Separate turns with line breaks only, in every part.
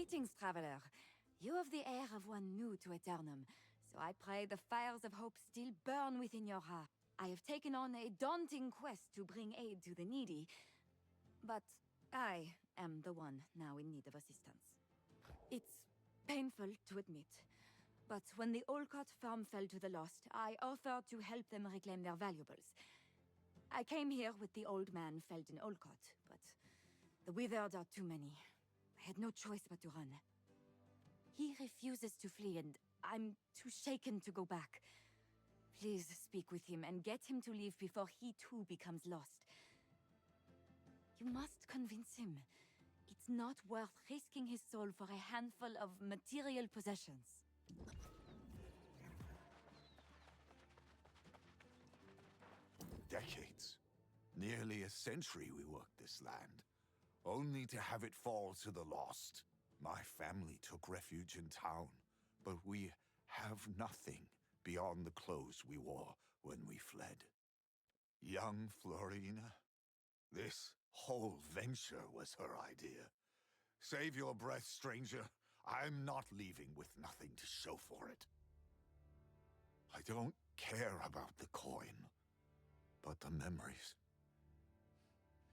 Greetings, traveler. You have the air of one new to Aeternum, so I pray the fires of hope still burn within your heart. I have taken on a daunting quest to bring aid to the needy, but I am the one now in need of assistance. It's painful to admit, but when the Olcott farm fell to the lost, I offered to help them reclaim their valuables. I came here with the old man Felden Olcott, but the withered are too many. I had no choice but to run. He refuses to flee, and I'm too shaken to go back. Please speak with him and get him to leave before he too becomes lost. You must convince him. It's not worth risking his soul for a handful of material possessions.
Decades. Nearly a century we worked this land, only to have it fall to the lost. My family took refuge in town, but we have nothing beyond the clothes we wore when we fled. Young Florina, this whole venture was her idea. Save your breath, stranger. I'm not leaving with nothing to show for it. I don't care about the coin, but the memories.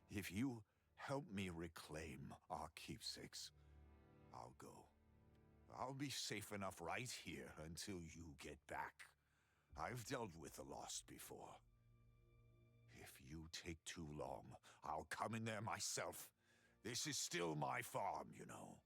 If you help me reclaim our keepsakes, I'll go. I'll be safe enough right here until you get back. I've dealt with the lost before. If you take too long, I'll come in there myself. This is still my farm, you know.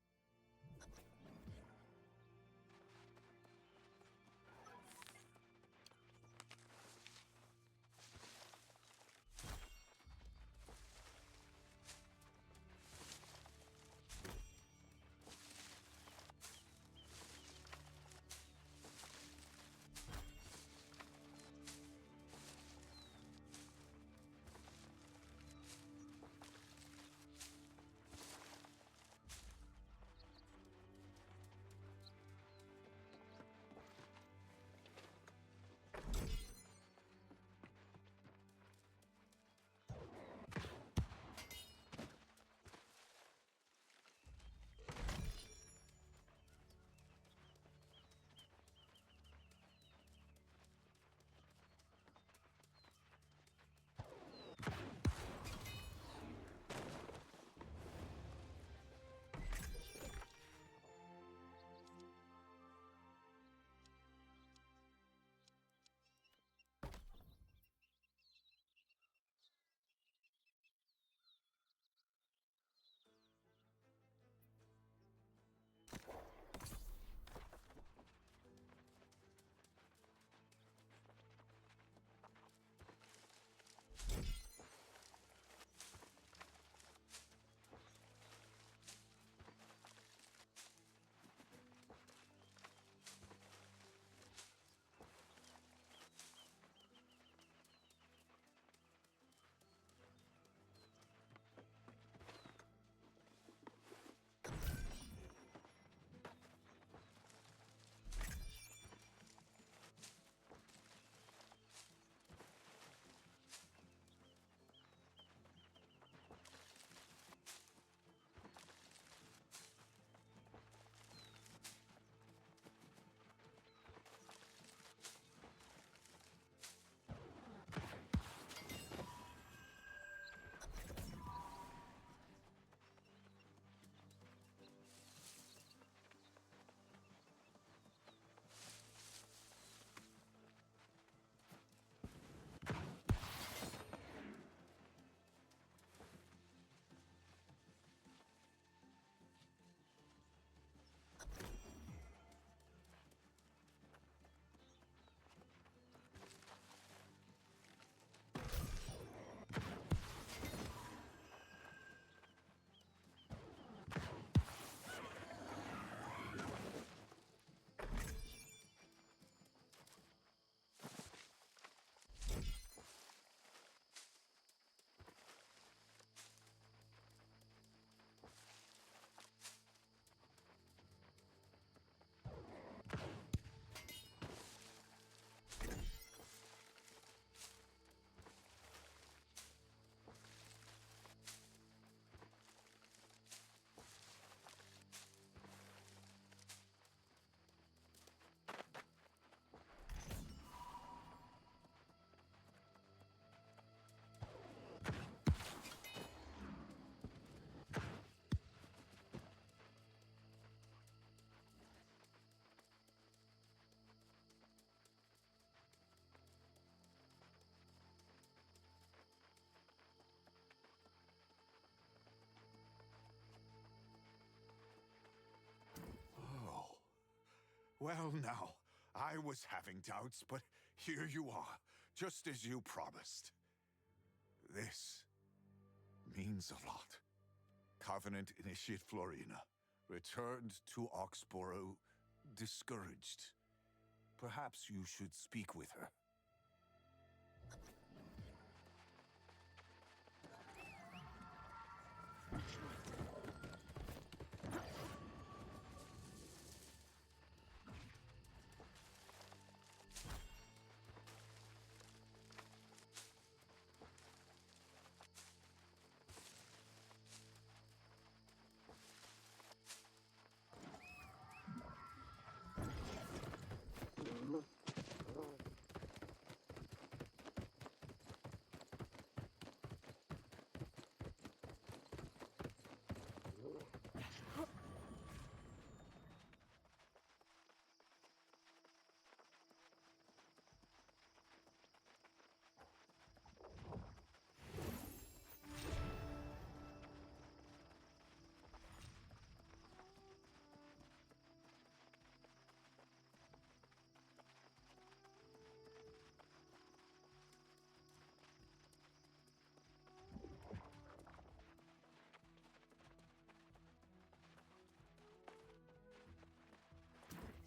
Well, now, I was having doubts, but here you are, just as you promised. This means a lot. Covenant Initiate Florina returned to Oxborough discouraged. Perhaps you should speak with her.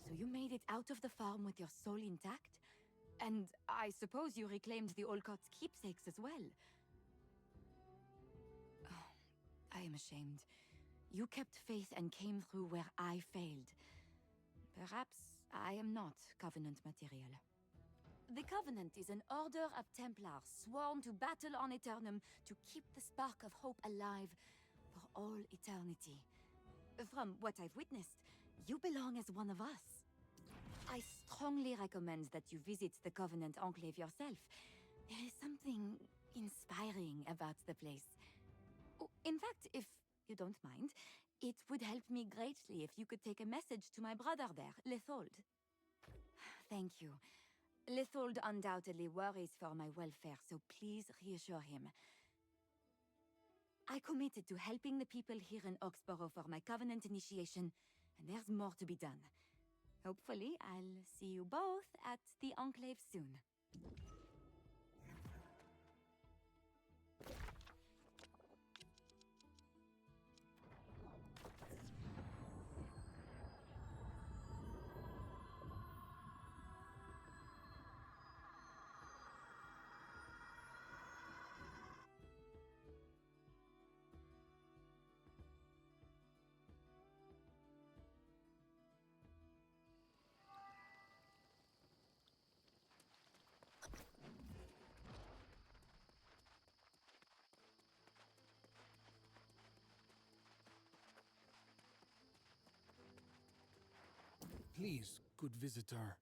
So you made it out of the farm with your soul intact? And I suppose you reclaimed the Olcott's keepsakes as well? Oh, I am ashamed. You kept faith and came through where I failed. Perhaps I am not Covenant material. The Covenant is an order of Templars sworn to battle on Aeternum to keep the spark of hope alive for all eternity. From what I've witnessed, you belong as one of us. I strongly recommend that you visit the Covenant Enclave yourself. There is something inspiring about the place. Oh, in fact, if you don't mind, it would help me greatly if you could take a message to my brother there, Lithold. Thank you. Lithold undoubtedly worries for my welfare, so please reassure him. I committed to helping the people here in Oxborough for my Covenant initiation, and there's more to be done. Hopefully, I'll see you both at the Enclave soon.
Please, good visitor,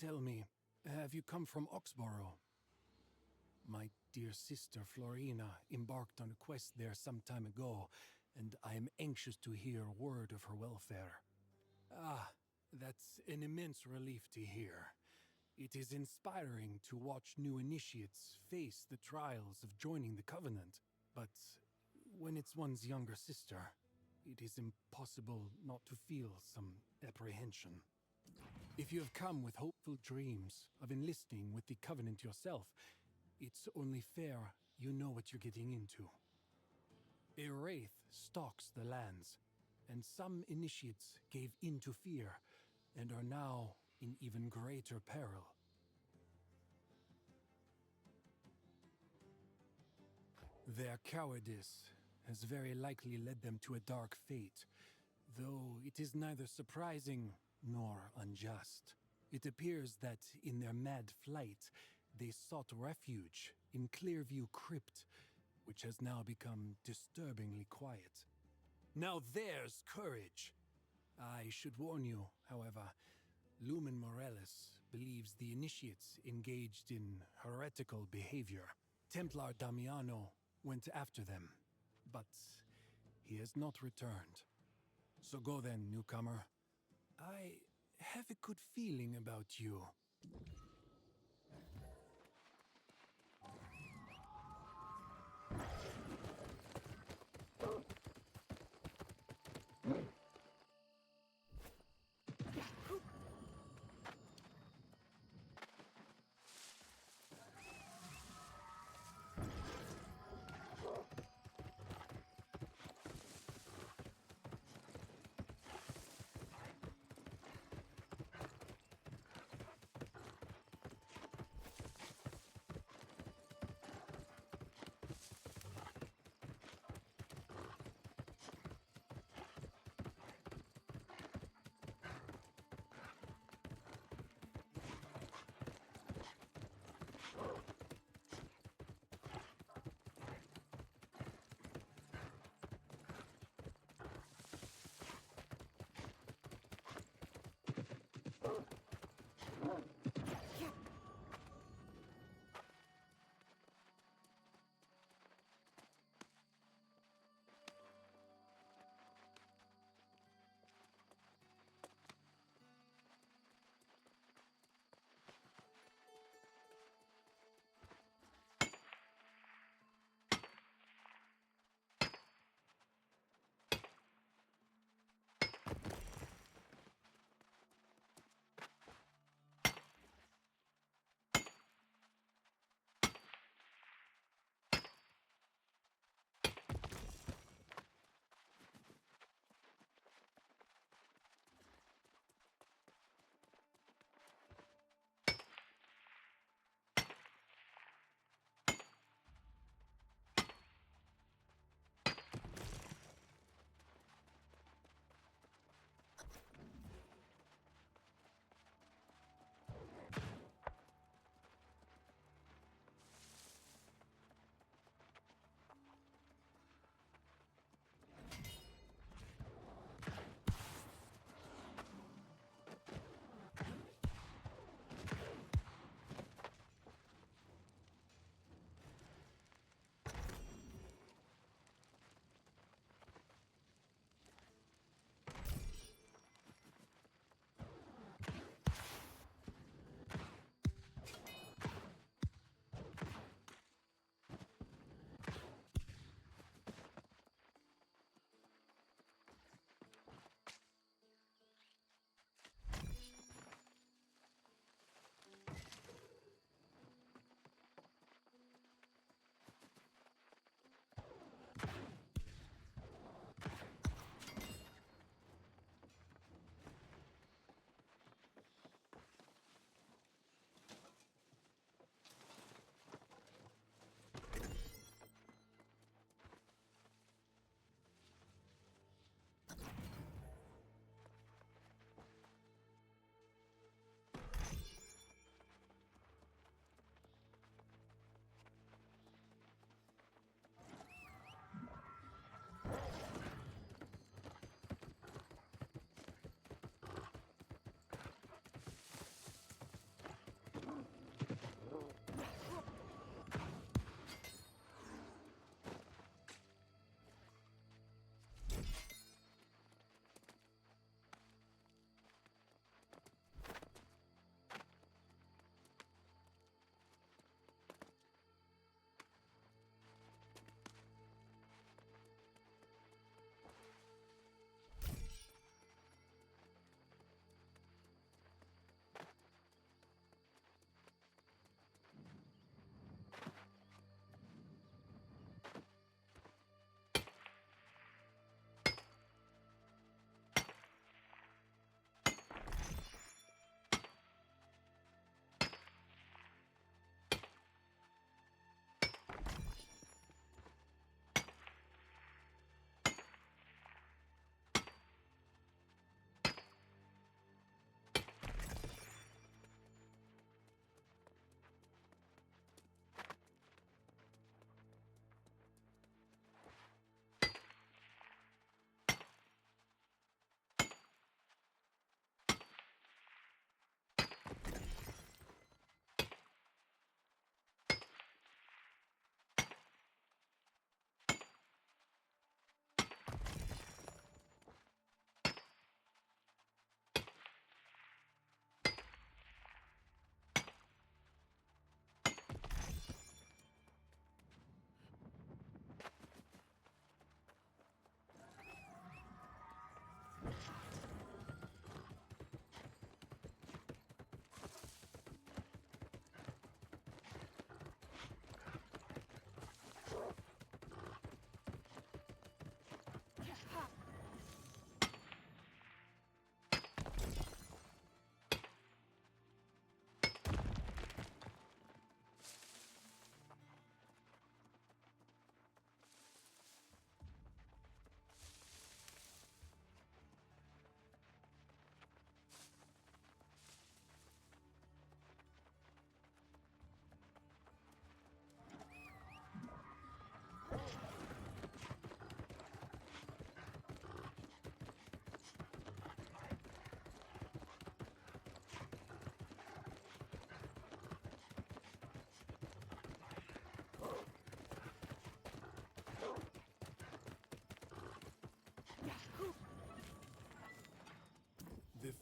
tell me, have you come from Oxborough? My dear sister Florina embarked on a quest there some time ago, and I am anxious to hear word of her welfare. Ah, that's an immense relief to hear. It is inspiring to watch new initiates face the trials of joining the Covenant, but when it's one's younger sister, it is impossible not to feel some apprehension. If you have come with hopeful dreams of enlisting with the Covenant yourself, it's only fair you know what you're getting into. A wraith stalks the lands, and some initiates gave in to fear and are now in even greater peril. Their cowardice has very likely led them to a dark fate, though it is neither surprising nor unjust. It appears that in their mad flight, they sought refuge in Clearview Crypt, which has now become disturbingly quiet. Now there's courage! I should warn you, however, Lumen Morales believes the initiates engaged in heretical behavior. Templar Damiano went after them, but he has not returned. So go then, newcomer. I have a good feeling about you.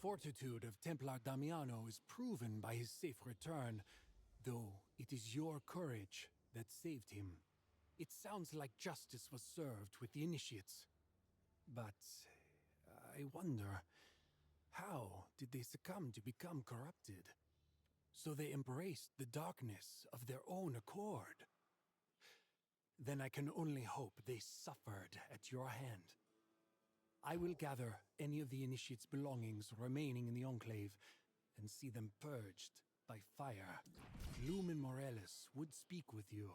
fortitude of Templar Damiano is proven by his safe return, though it is your courage that saved him. It sounds like justice was served with the initiates. But I wonder, how did they succumb to become corrupted? So they embraced the darkness of their own accord. Then I can only hope they suffered at your hand. I will gather any of the initiates' belongings remaining in the Enclave and see them purged by fire. Lumen Morales would speak with you.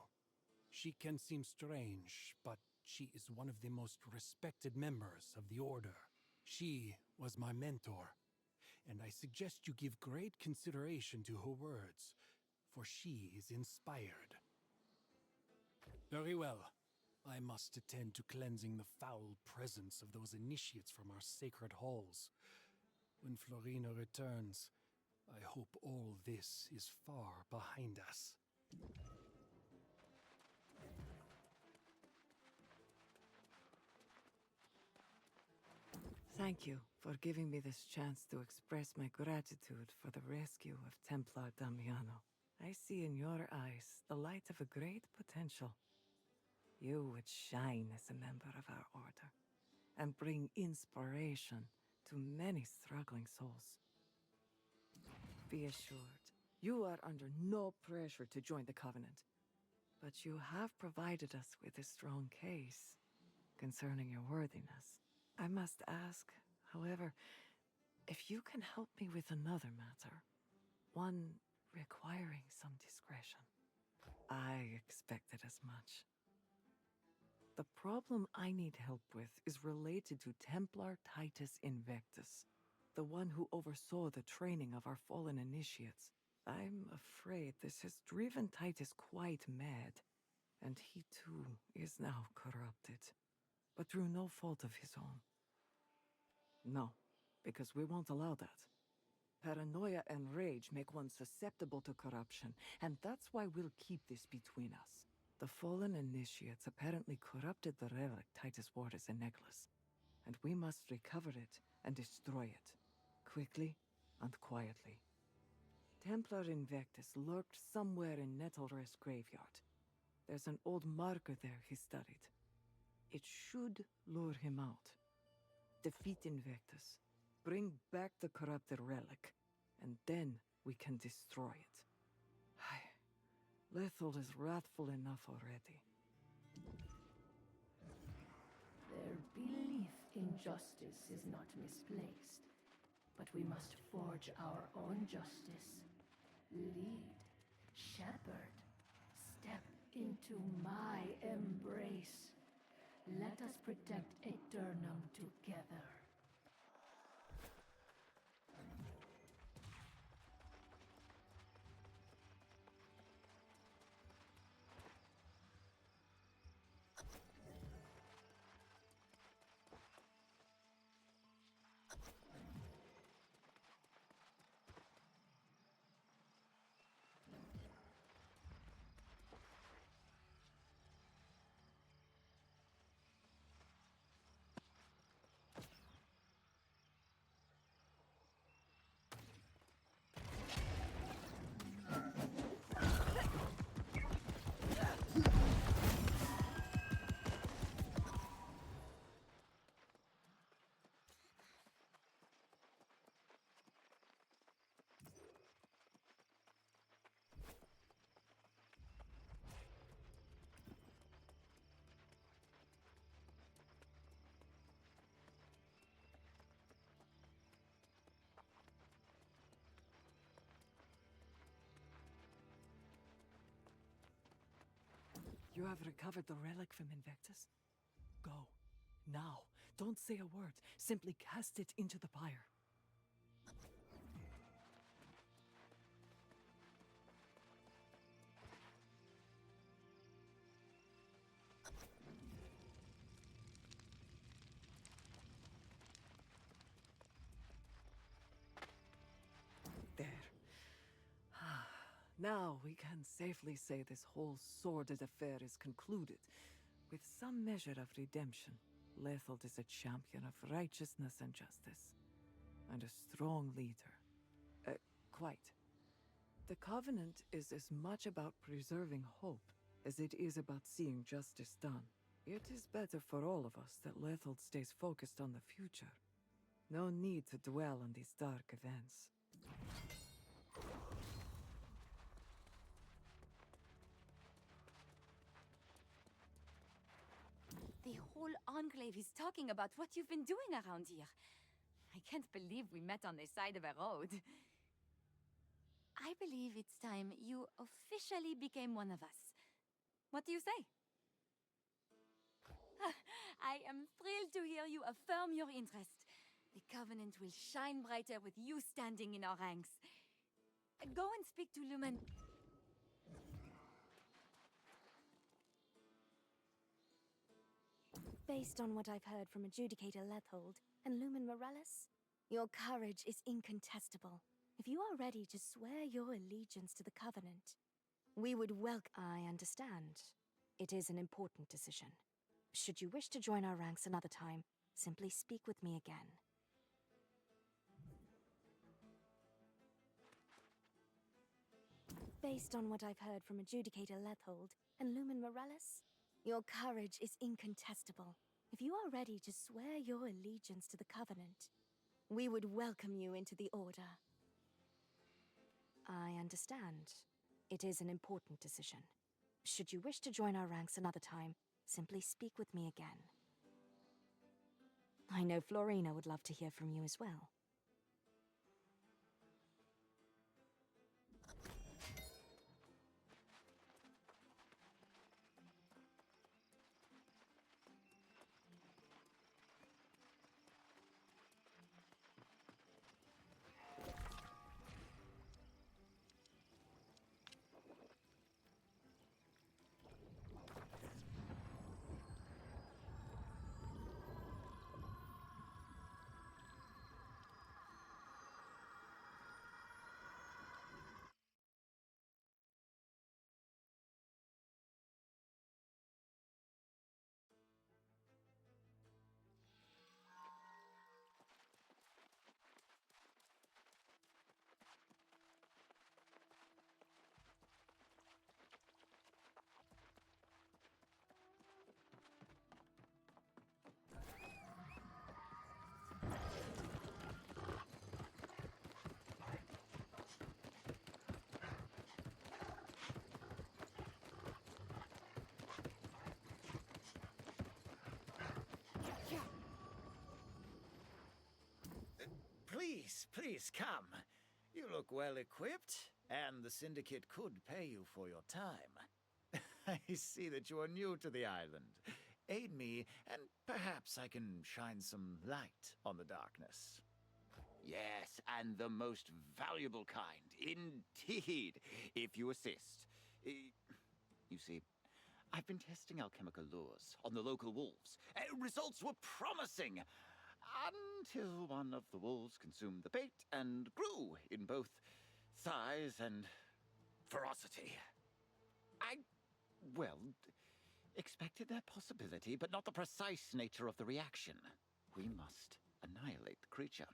She can seem strange, but she is one of the most respected members of the Order. She was my mentor, and I suggest you give great consideration to her words, for she is inspired. Very well. I must attend to cleansing the foul presence of those initiates from our sacred halls. When Florina returns, I hope all this is far behind us.
Thank you for giving me this chance to express my gratitude for the rescue of Templar Damiano. I see in your eyes the light of a great potential. You would shine as a member of our order and bring inspiration to many struggling souls. Be assured, you are under no pressure to join the Covenant, but you have provided us with a strong case concerning your worthiness. I must ask, however, if you can help me with another matter, one requiring some discretion. I expected as much. The problem I need help with is related to Templar Titus Invectus, the one who oversaw the training of our fallen initiates. I'm afraid this has driven Titus quite mad, and he too is now corrupted, but through no fault of his own. No, because we won't allow that. Paranoia and rage make one susceptible to corruption, and that's why we'll keep this between us. The fallen initiates apparently corrupted the relic Titus wore as a necklace, and we must recover it and destroy it, quickly and quietly. Templar Invectus lurked somewhere in Nettlrest Graveyard. There's an old marker there he studied. It should lure him out. Defeat Invectus, bring back the corrupted relic, and then we can destroy it. Lethold is wrathful enough already.
Their belief in justice is not misplaced, but we must forge our own justice. Lead, shepherd, step into my embrace. Let us protect Aeternum together.
You have recovered the relic from Invectus? Go. Now. Don't say a word. Simply cast it into the pyre. There. Now we can safely say this whole sordid affair is concluded, with some measure of redemption. Lethold is a champion of righteousness and justice. and a strong leader. Quite. The Covenant is as much about preserving hope as it is about seeing justice done. It is better for all of us that Lethold stays focused on the future. No need to dwell on these dark events.
The whole Enclave is talking about what you've been doing around here. I can't believe we met on the side of a road. I believe it's time you officially became one of us. What do you say? I am thrilled to hear you affirm your interest. The Covenant will shine brighter with you standing in our ranks. Go and speak to Lumen.
Based on what I've heard from Adjudicator Lethold and Lumen Morales, your courage is incontestable. If you are ready to swear your allegiance to the Covenant, we would welcome... I understand. It is an important decision. Should you wish to join our ranks another time, simply speak with me again. Based on what I've heard from Adjudicator Lethold and Lumen Morales, your courage is incontestable. If you are ready to swear your allegiance to the Covenant, we would welcome you into the Order. I understand. It is an important decision. Should you wish to join our ranks another time, simply speak with me again. I know Florina would love to hear from you as well.
Please come. You look well equipped, and the Syndicate could pay you for your time. I see that you are new to the island. Aid me, and perhaps I can shine some light on the darkness.
Yes, and the most valuable kind, indeed, if you assist. You see, I've been testing alchemical lures on the local wolves. Results were promising, until one of the wolves consumed the bait and grew in both size and ferocity. Well, expected that possibility, but not the precise nature of the reaction. We must annihilate the creature.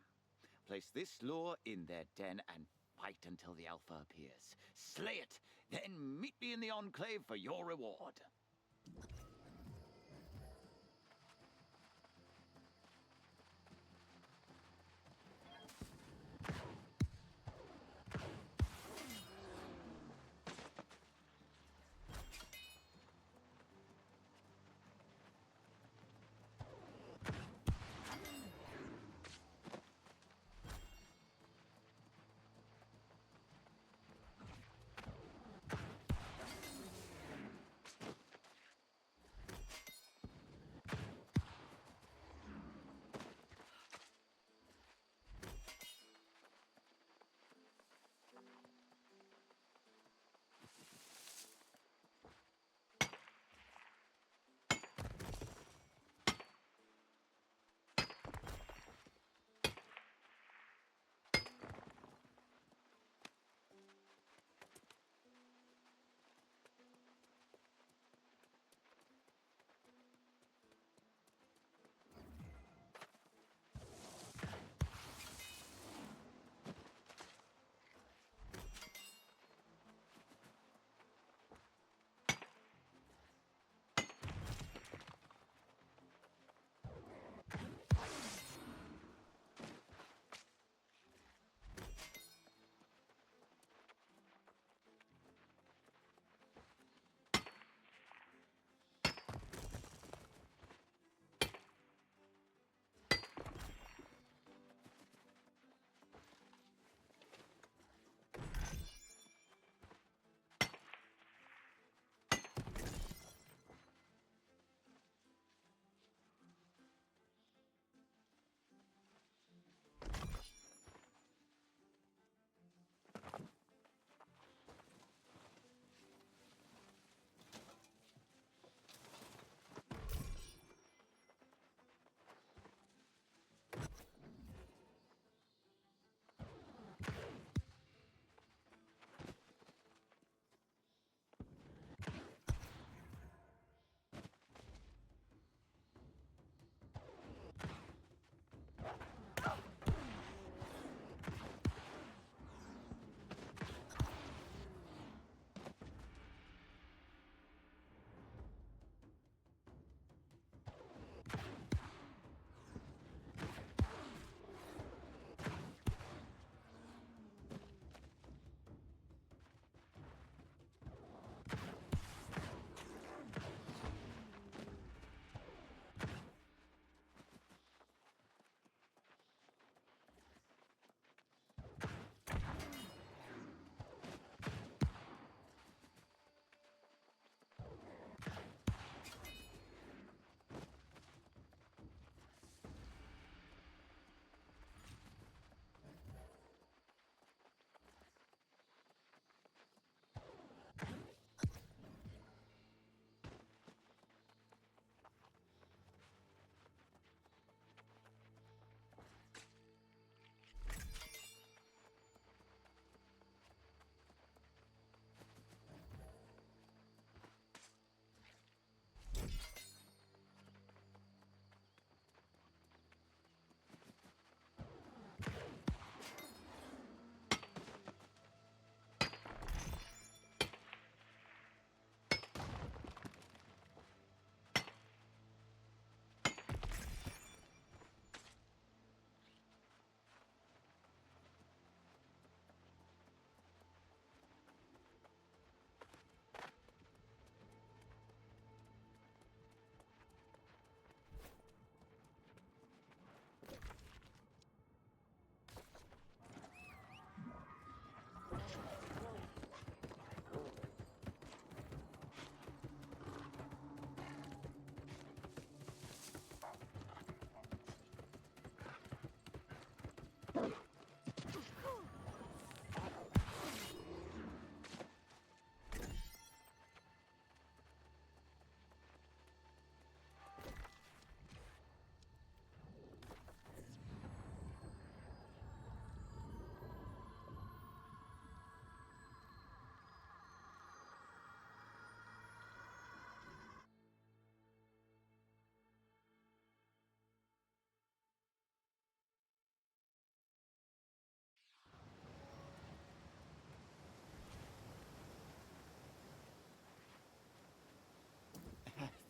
Place this lure in their den and fight until the Alpha appears. Slay it, then meet me in the Enclave for your reward.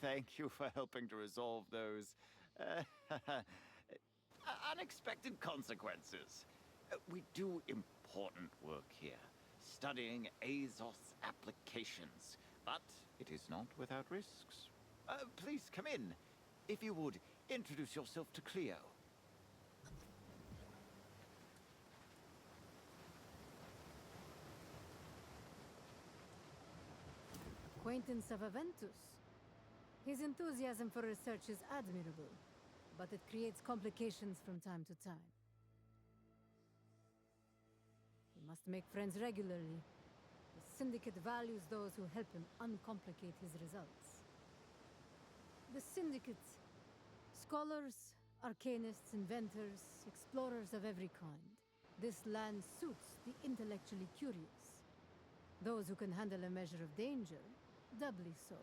thank you for helping to resolve those unexpected consequences. We do important work here, studying Azos applications, but it is not without risks. Please come in. If you would, introduce yourself to Cleo.
Acquaintance of Aventus. His enthusiasm for research is admirable, but it creates complications from time to time. He must make friends regularly. The Syndicate values those who help him uncomplicate his results. The Syndicate. Scholars, arcanists, inventors, explorers of every kind. This land suits the intellectually curious. Those who can handle a measure of danger, doubly so.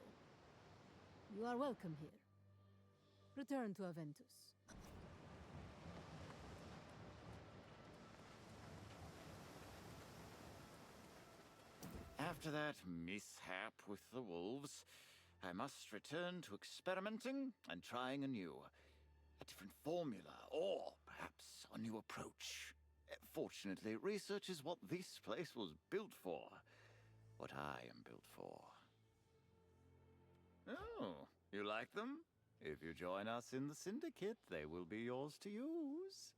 You are welcome here. Return to Aventus.
After that mishap with the wolves, I must return to experimenting and trying anew. A different formula, or perhaps a new approach. Fortunately, research is what this place was built for. What I am built for. Oh, you like them? If you join us in the Syndicate, they will be yours to use.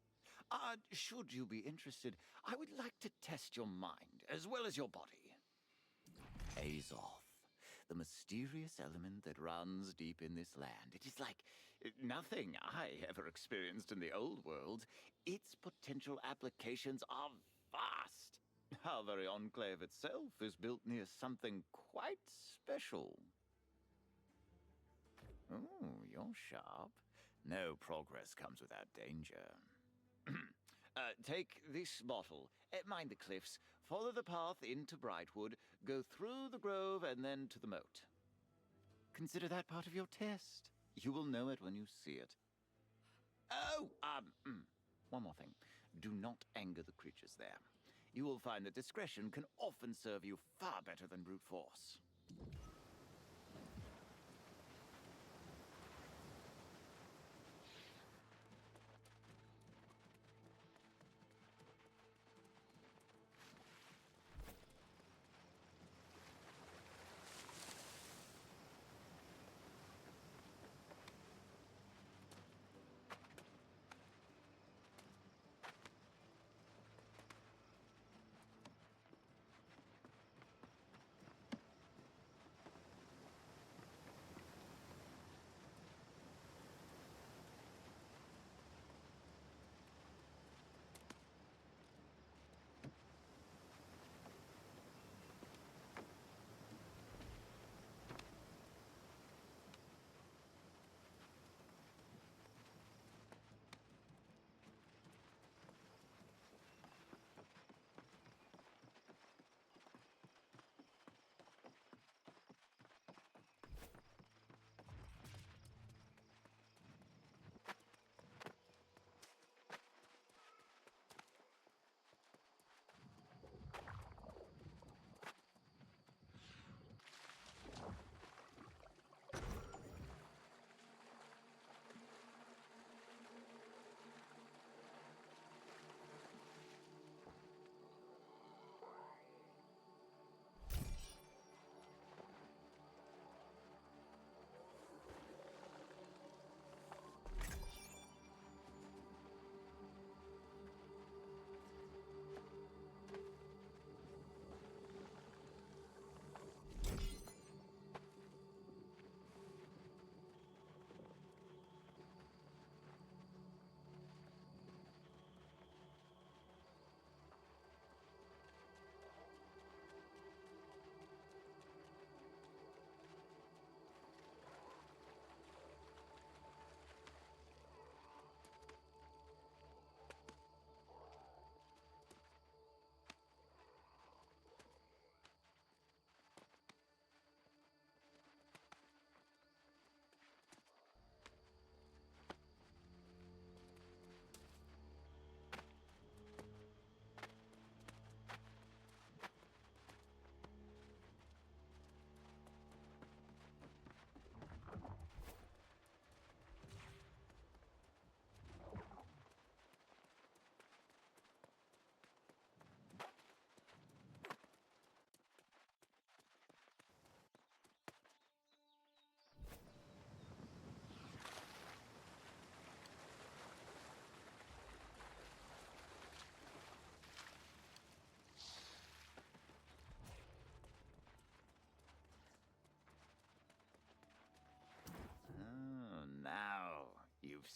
Should you be interested, I would like to test your mind, as well as your body. Azoth, the mysterious element that runs deep in this land. It is like nothing I ever experienced in the old world. Its potential applications are vast. Our very enclave itself is built near something quite special. Oh, you're sharp. No progress comes without danger. Take this bottle. Mind the cliffs. Follow the path into Brightwood. Go through the grove and then to the moat. Consider that part of your test. You will know it when you see it. Oh, one more thing. Do not anger the creatures there. You will find that discretion can often serve you far better than brute force.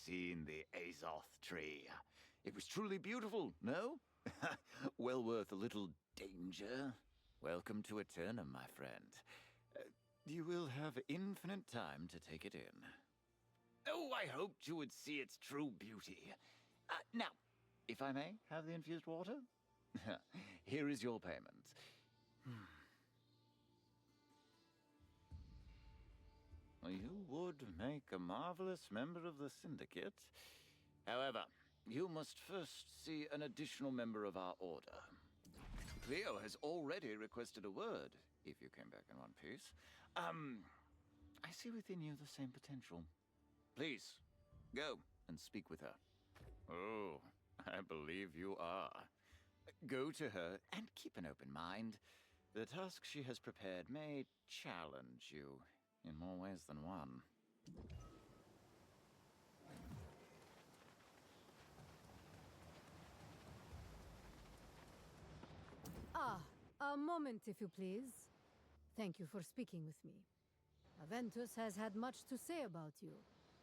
seen the Azoth tree. It was truly beautiful, no? Well worth a little danger. Welcome to Eternum, my friend. You will have infinite time to take it in. Oh, I hoped you would see its true beauty. Now, if I may have the infused water? Here is your payment. You would make a marvelous member of the Syndicate. However, you must first see an additional member of our order. Cleo has already requested a word, if you came back in one piece. I see within you the same potential. Please, go and speak with her. Oh, I believe you are. Go to her and keep an open mind. The task she has prepared may challenge you in more ways than one.
A moment, if you please. Thank you for speaking with me. Aventus has had much to say about you.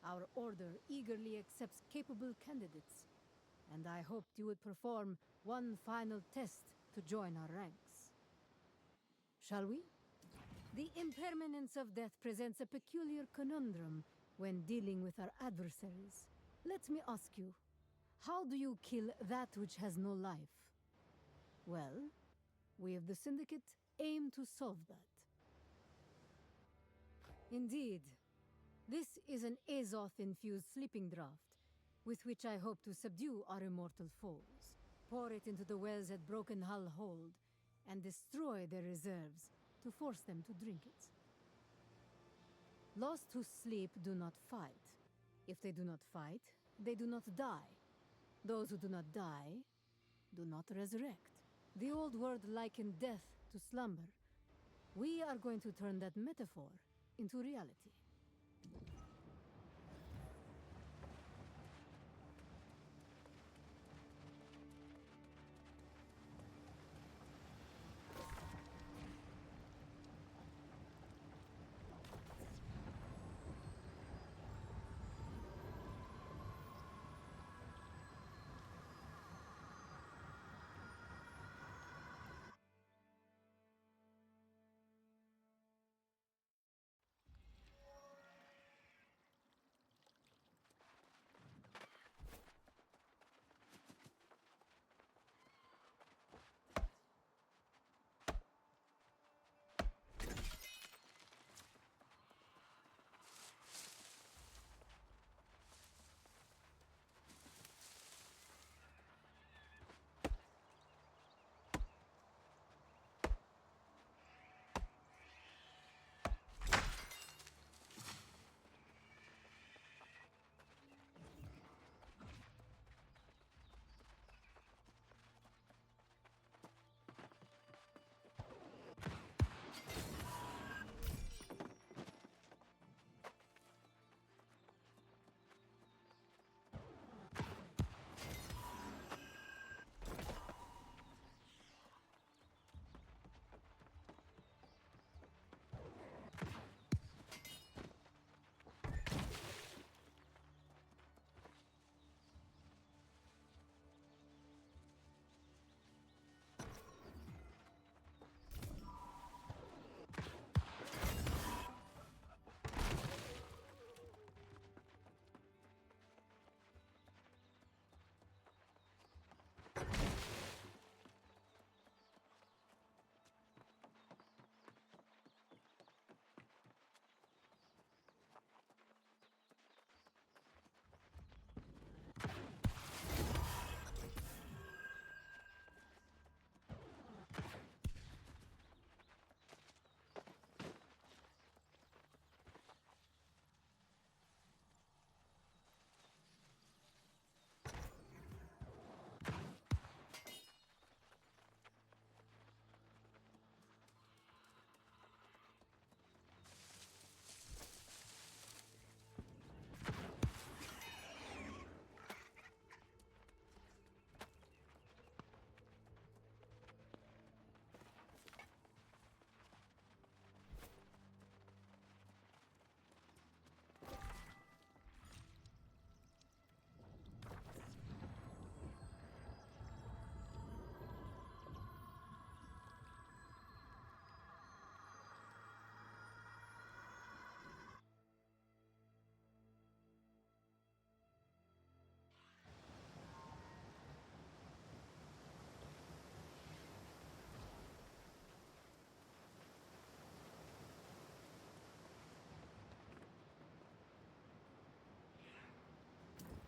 Our order eagerly accepts capable candidates, and I hoped you would perform one final test to join our ranks. Shall we? The impermanence of death presents a peculiar conundrum when dealing with our adversaries. Let me ask you, how do you kill that which has no life? Well, we of the Syndicate aim to solve that. Indeed, this is an Azoth-infused sleeping draught, with which I hope to subdue our immortal foes. Pour it into the wells at Broken Hull Hold, and destroy their reserves to force them to drink it. Lost who sleep do not fight. If they do not fight, they do not die. Those who do not die do not resurrect. The old world likened death to slumber. We are going to turn that metaphor into reality.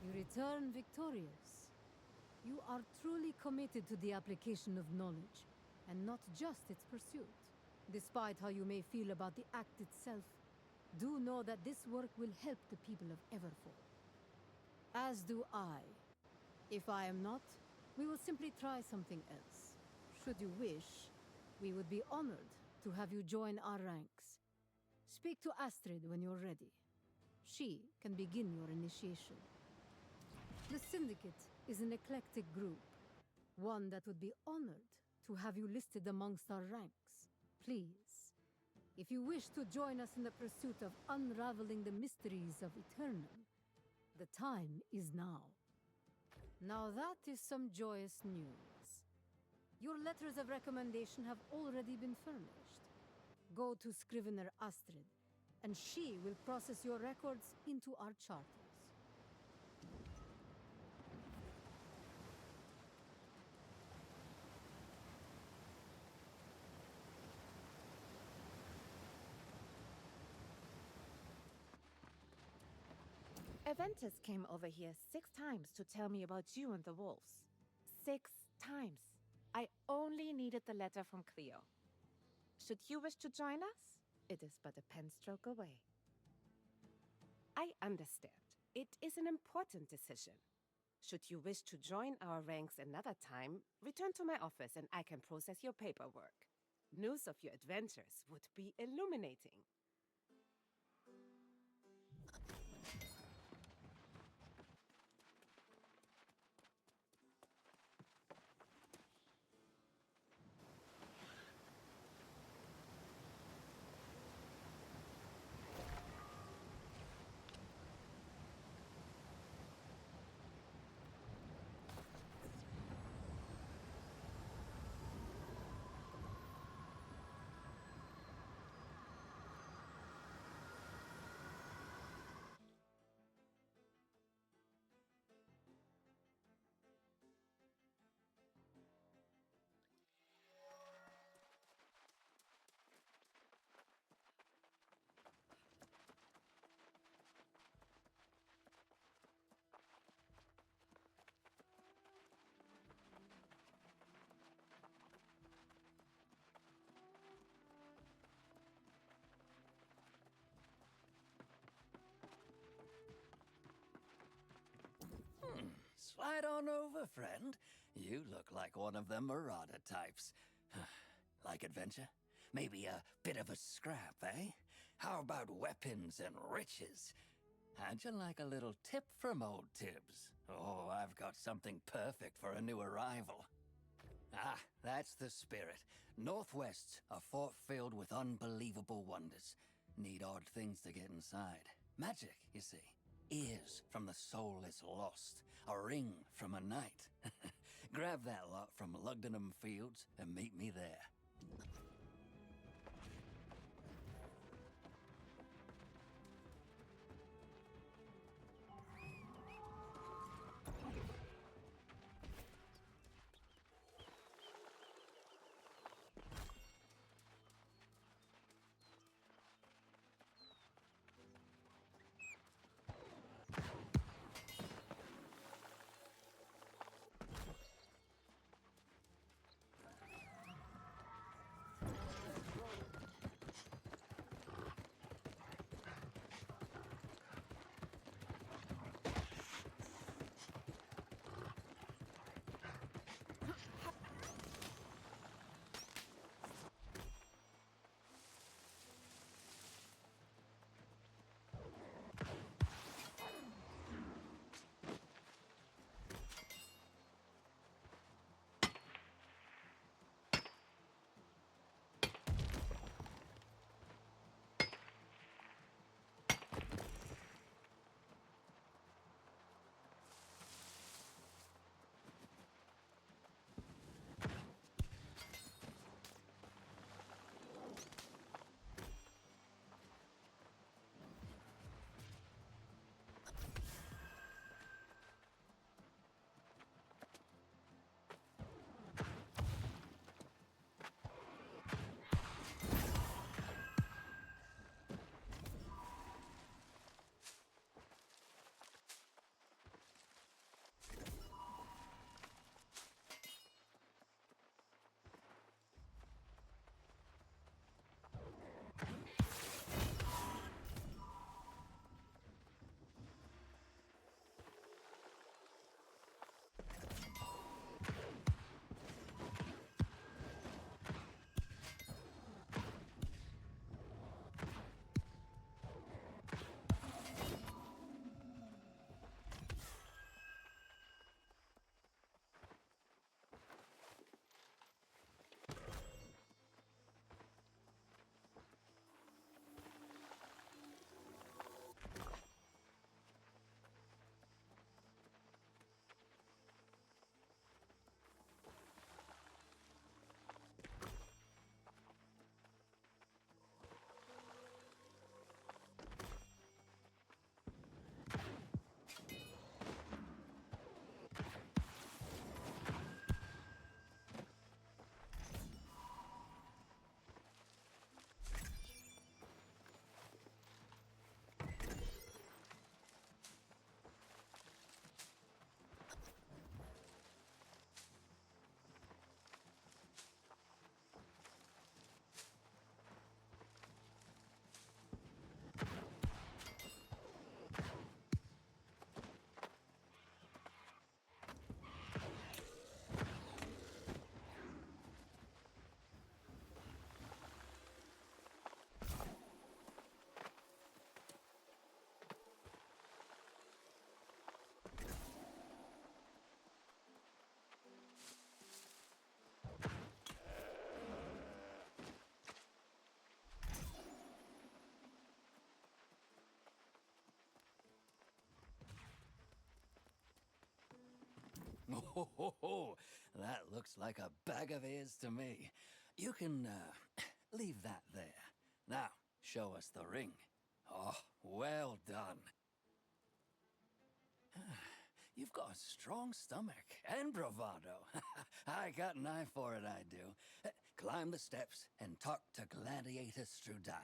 You return victorious. You are truly committed to the application of knowledge, and not just its pursuit. Despite how you may feel about the act itself, do know that this work will help the people of Everfall. As do I. If I am not, we will simply try something else. Should you wish, we would be honored to have you join our ranks. Speak to Astrid when you're ready. She can begin your initiation. The Syndicate is an eclectic group, one that would be honored to have you listed amongst our ranks. Please, if you wish to join us in the pursuit of unraveling the mysteries of Eternum, the time is now. Now that is some joyous news. Your letters of recommendation have already been furnished. Go to Scrivener Astrid, and she will process your records into our charters.
Aventus came over here 6 times to tell me about you and the wolves. 6 times. I only needed the letter from Cleo. Should you wish to join us, it is but a pen stroke away. I understand. It is an important decision. Should you wish to join our ranks another time, return to my office and I can process your paperwork. News of your adventures would be illuminating.
Slide on over, friend. You look like one of them marauder types. Like adventure? Maybe a bit of a scrap, eh? How about weapons and riches? How'd you like a little tip from old Tibbs? Oh, I've got something perfect for a new arrival. Ah, that's the spirit. Northwest's a fort filled with unbelievable wonders. Need odd things to get inside. Magic, you see. Ears from the soulless lost. A ring from a knight. Grab that lot from Lugdenham Fields and meet me there. ho. That looks like a bag of ears to me. You can, leave that there. Now, show us the ring. Oh, well done. You've got a strong stomach and bravado. I got an eye for it, I do. Climb the steps and talk to Gladiator Strudaya.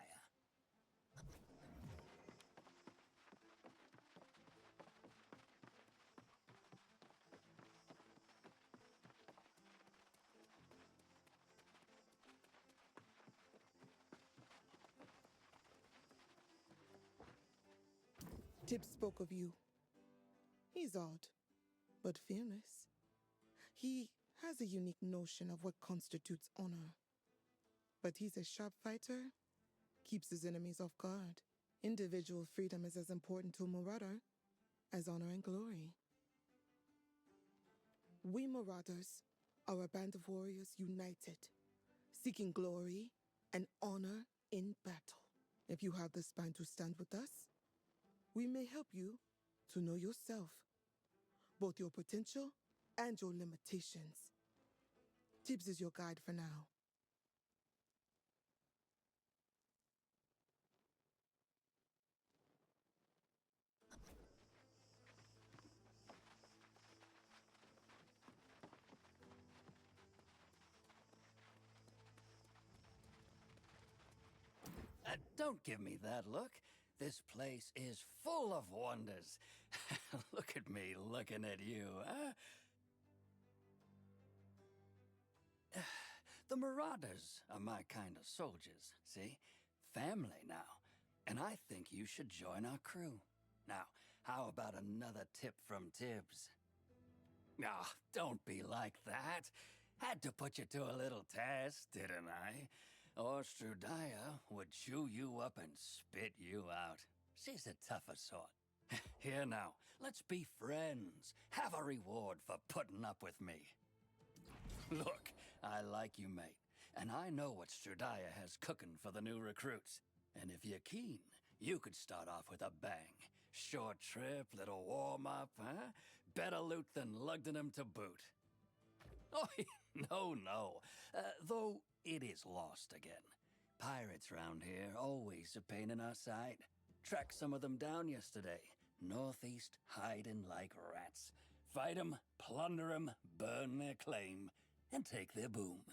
Tib spoke of you. He's odd, but fearless. He has a unique notion of what constitutes honor. But he's a sharp fighter, keeps his enemies off guard. Individual freedom is as important to a marauder as honor and glory. We marauders are a band of warriors united, seeking glory and honor in battle. If you have the spine to stand with us, we may help you to know yourself, both your potential and your limitations. Tibbs is your guide for now.
Don't give me that look. This place is full of wonders. Look at me looking at you, huh? The Marauders are my kind of soldiers, see? Family now. And I think you should join our crew. Now, how about another tip from Tibbs? Ah, don't be like that. Had to put you to a little test, didn't I? Or Strudaya would chew you up and spit you out. She's a tougher sort. Here now, let's be friends. Have a reward for putting up with me. Look, I like you, mate. And I know what Strudaya has cooking for the new recruits. And if you're keen, you could start off with a bang. Short trip, little warm-up, huh? Better loot than Lugdenham to boot. Oh, no. Though it is lost again. Pirates round here, always a pain in our side. Tracked some of them down yesterday. Northeast, hiding like rats. Fight 'em, plunder 'em, burn their claim, and take their boom.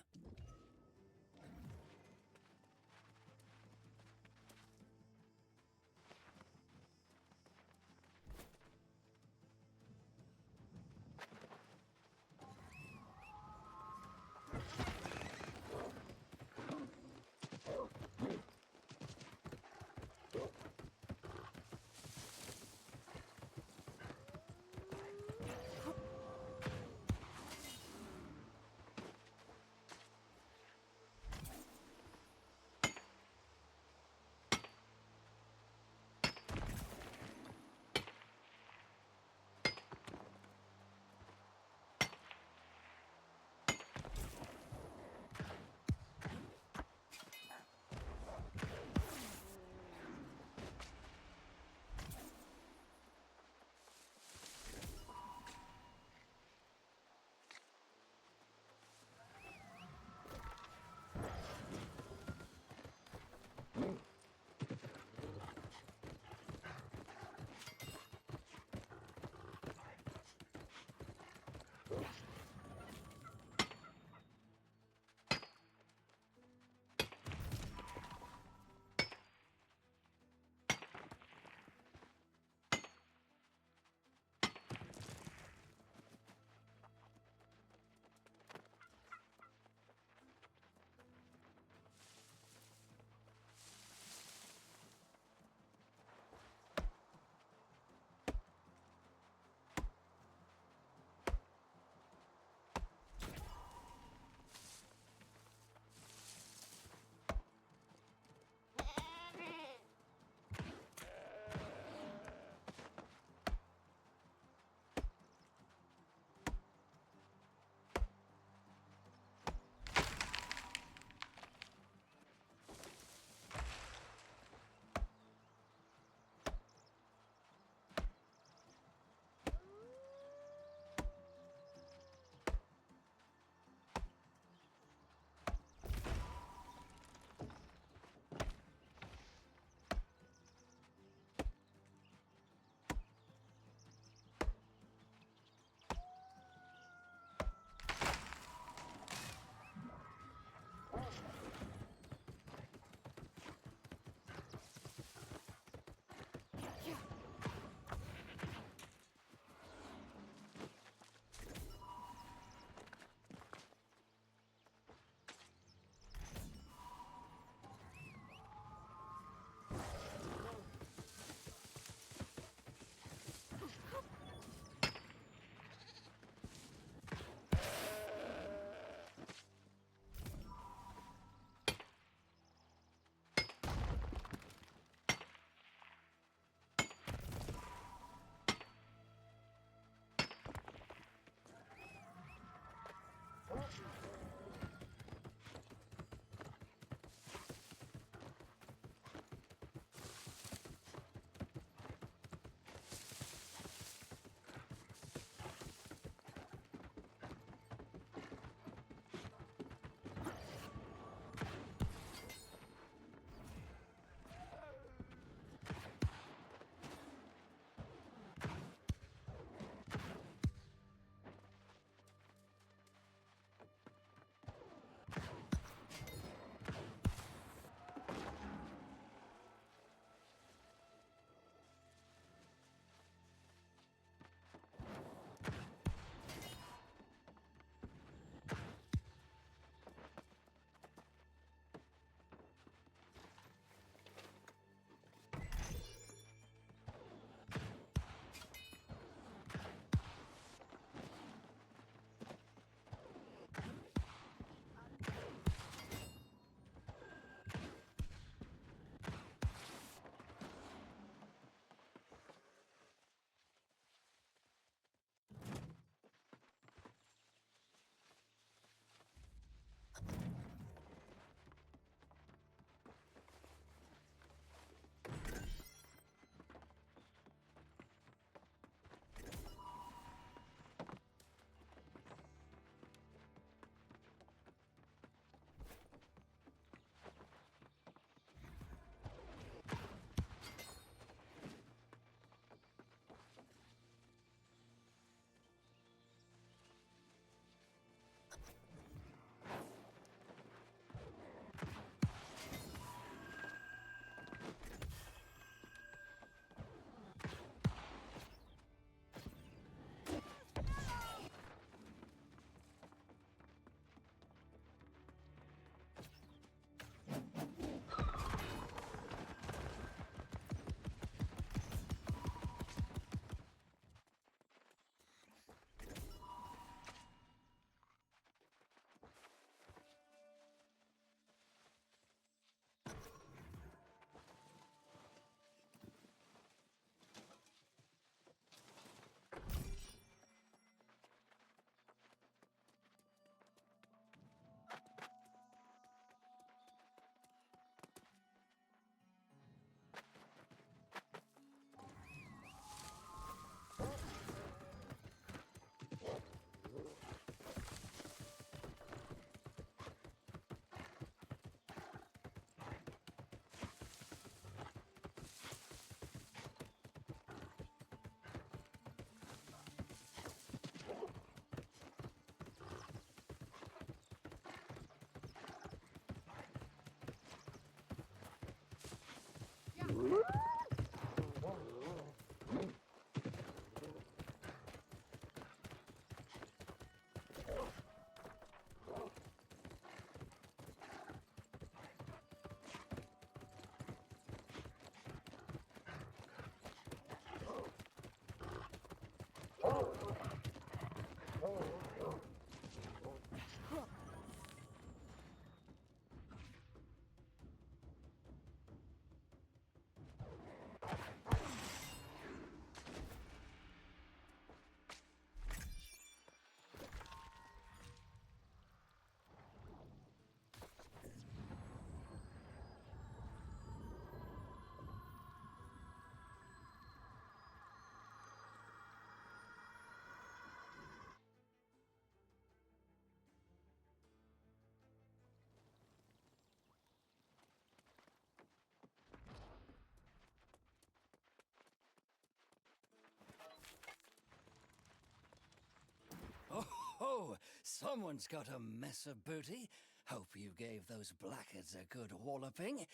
Oh, someone's got a mess of booty. Hope you gave those blackguards a good walloping.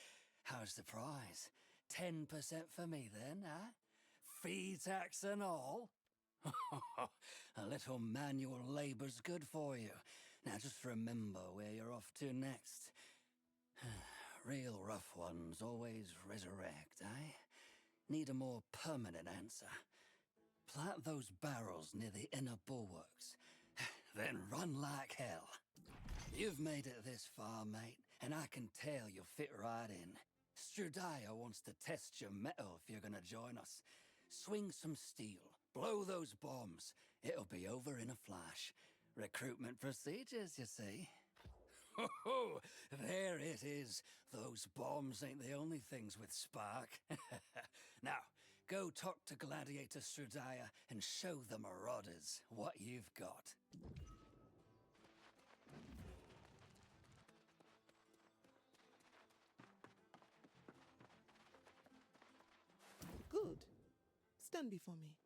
How's the prize? 10% for me then, huh? Fee tax and all? A little manual labor's good for you. Now just remember where you're off to next. Real rough ones always resurrect, eh? Need a more permanent answer. Plant those barrels near the inner bulwarks. Then run like hell. You've made it this far, mate, and I can tell you'll fit right in. Strudaya wants to test your mettle if you're gonna join us. Swing some steel, blow those bombs. It'll be over in a flash. Recruitment procedures, you see. Ho, there it is. Those bombs ain't the only things with spark. Now, go talk to Gladiator Strudaya and show the Marauders what you've got.
Good. Stand before me.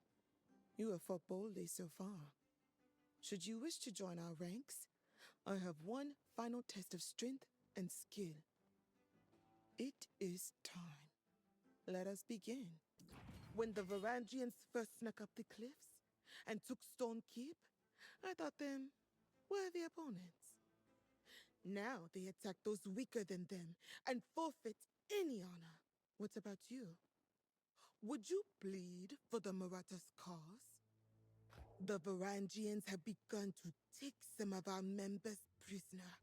You have fought boldly so far. Should you wish to join our ranks, I have one final test of strength and skill. It is time. Let us begin. When the Varangians first snuck up the cliffs and took Stone Keep, I thought them worthy opponents. Now they attack those weaker than them and forfeit any honor. What about you? Would you bleed for the Marathas' cause? The Varangians have begun to take some of our members prisoner.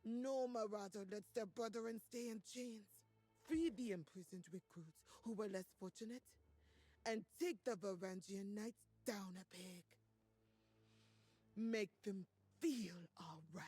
No Marauder lets their brethren stay in chains. Free the imprisoned recruits who were less fortunate, and take the Varangian knights down a peg. Make them feel our wrath.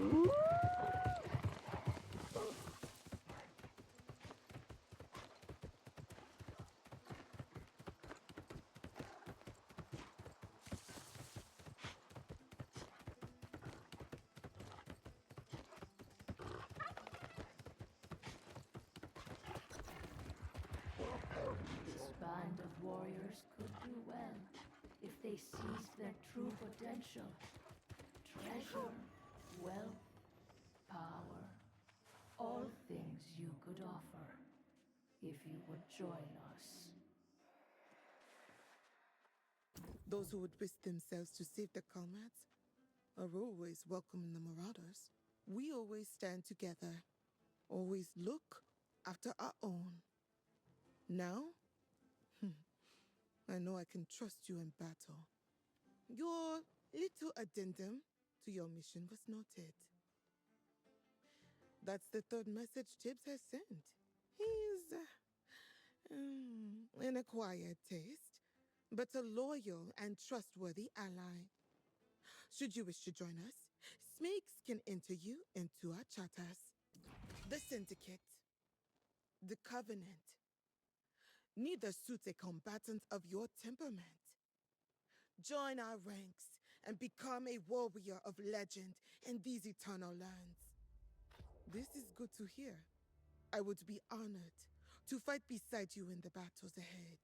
This band of warriors could do well if they seized their true potential. Treasure, wealth, power, all things you could offer if you would join us.
Those who would risk themselves to save their comrades are always welcome in the Marauders. We always stand together, always look after our own. Now, I know I can trust you in battle. Your little addendum to your mission was noted. That's the third message Tibbs has sent. He's an acquired taste, but a loyal and trustworthy ally. Should you wish to join us, Smakes can enter you into our charters. The Syndicate, the Covenant. Neither suits a combatant of your temperament. Join our ranks and become a warrior of legend in these eternal lands. This is good to hear. I would be honored to fight beside you in the battles ahead.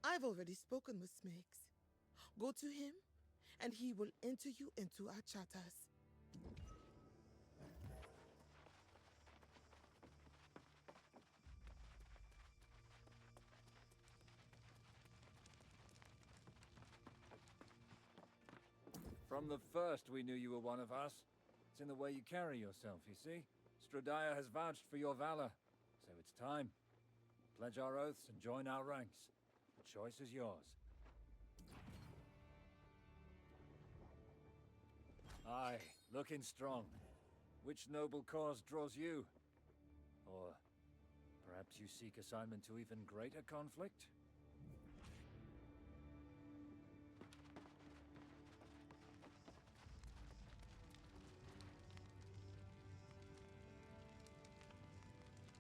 I've already spoken with Smakes. Go to him, and he will enter you into our charters.
From the first, we knew you were one of us. It's in the way you carry yourself, you see? Stradiah has vouched for your valor, so it's time. Pledge our oaths and join our ranks. The choice is yours. Aye, looking strong. Which noble cause draws you? Or perhaps you seek assignment to even greater conflict?